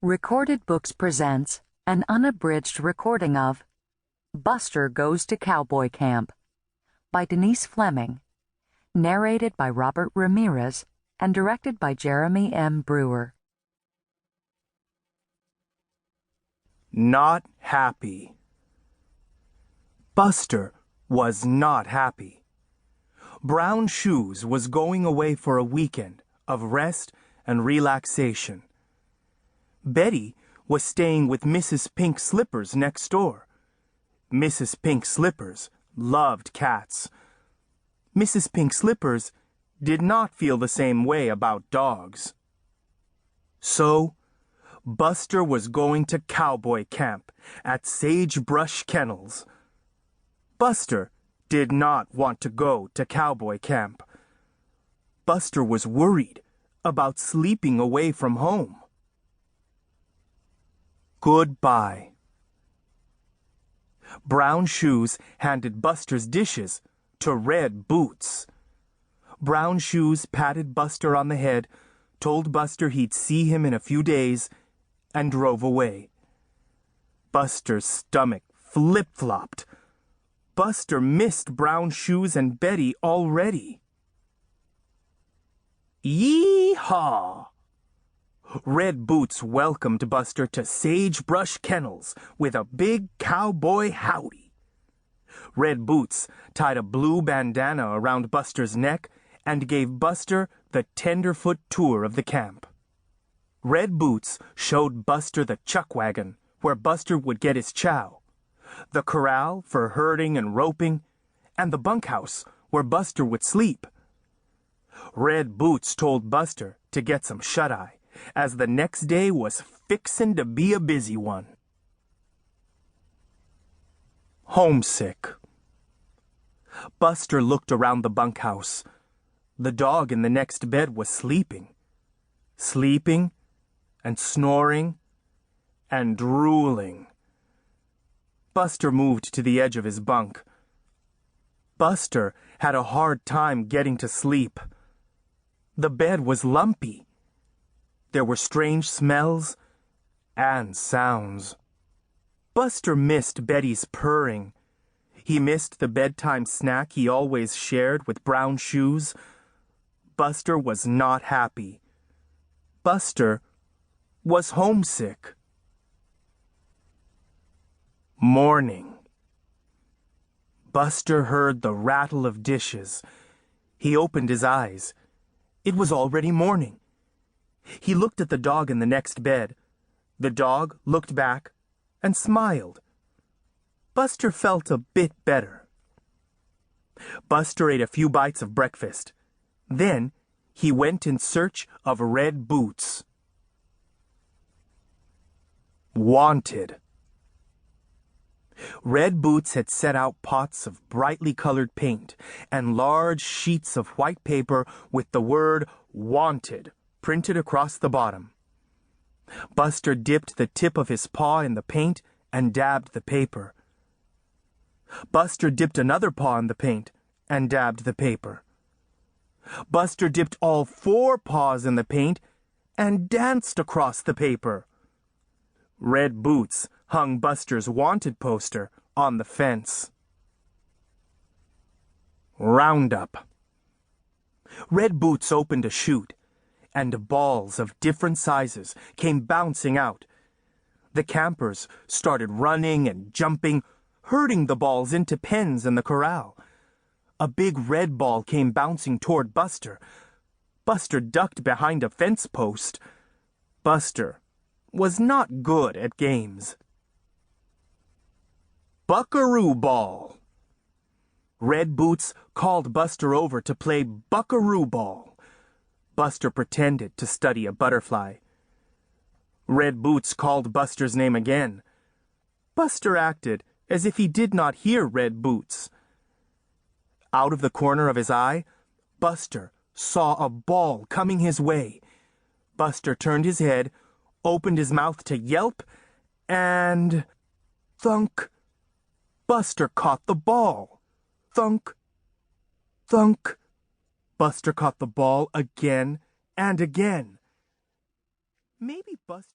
Recorded Books presents an unabridged recording of Buster Goes to Cowboy Camp by Denise Fleming, narrated by Robert Ramirez and directed by Jeremy M. Brewer. Not happy. Buster was not happy. Brown Shoes was going away for a weekend of rest and relaxation. Betty was staying with Mrs. Pink Slippers next door. Mrs. Pink Slippers loved cats. Mrs. Pink Slippers did not feel the same way about dogs. So, Buster was going to Cowboy Camp at Sagebrush Kennels. Buster did not want to go to Cowboy Camp. Buster was worried about sleeping away from home. Goodbye. Brown Shoes handed Buster's dishes to Red Boots. Brown Shoes patted Buster on the head, told Buster he'd see him in a few days, and drove away. Buster's stomach flip-flopped. Buster missed Brown Shoes and Betty already. Yee-haw! Red Boots welcomed Buster to Sagebrush Kennels with a big cowboy howdy. Red Boots tied a blue bandana around Buster's neck and gave Buster the tenderfoot tour of the camp. Red Boots showed Buster the chuck wagon where Buster would get his chow, the corral for herding and roping, and the bunkhouse where Buster would sleep. Red Boots told Buster to get some shut-eye, as the next day was fixin' to be a busy one. Homesick. Buster looked around the bunkhouse. The dog in the next bed was sleeping and snoring and drooling. Buster moved to the edge of his bunk. Buster had a hard time getting to sleep. The bed was lumpy. There were strange smells and sounds. Buster missed Betty's purring. He missed the bedtime snack he always shared with Brown Shoes. Buster was not happy. Buster was homesick. Morning. Buster heard the rattle of dishes. He opened his eyes. It was already morning. He looked at the dog in the next bed. The dog looked back and smiled. Buster felt a bit better. Buster ate a few bites of breakfast. Then he went in search of Red Boots. Wanted. Red Boots had set out pots of brightly colored paint and large sheets of white paper with the word "Wanted" printed across the bottom. Buster dipped the tip of his paw in the paint and dabbed the paper. Buster dipped another paw in the paint and dabbed the paper. Buster dipped all 4 paws in the paint and danced across the paper. Red Boots hung Buster's wanted poster on the fence. Roundup. Red Boots opened a chute, and balls of different sizes came bouncing out. The campers started running and jumping, herding the balls into pens in the corral. A big red ball came bouncing toward Buster. Buster ducked behind a fence post. Buster was not good at games. Buckaroo ball. Red Boots called Buster over to play buckaroo ball. Buster pretended to study a butterfly. Red Boots called Buster's name again. Buster acted as if he did not hear Red Boots. Out of the corner of his eye, Buster saw a ball coming his way. Buster turned his head, opened his mouth to yelp, and thunk! Buster caught the ball. Thunk! Thunk! Buster caught the ball again and again. Maybe Buster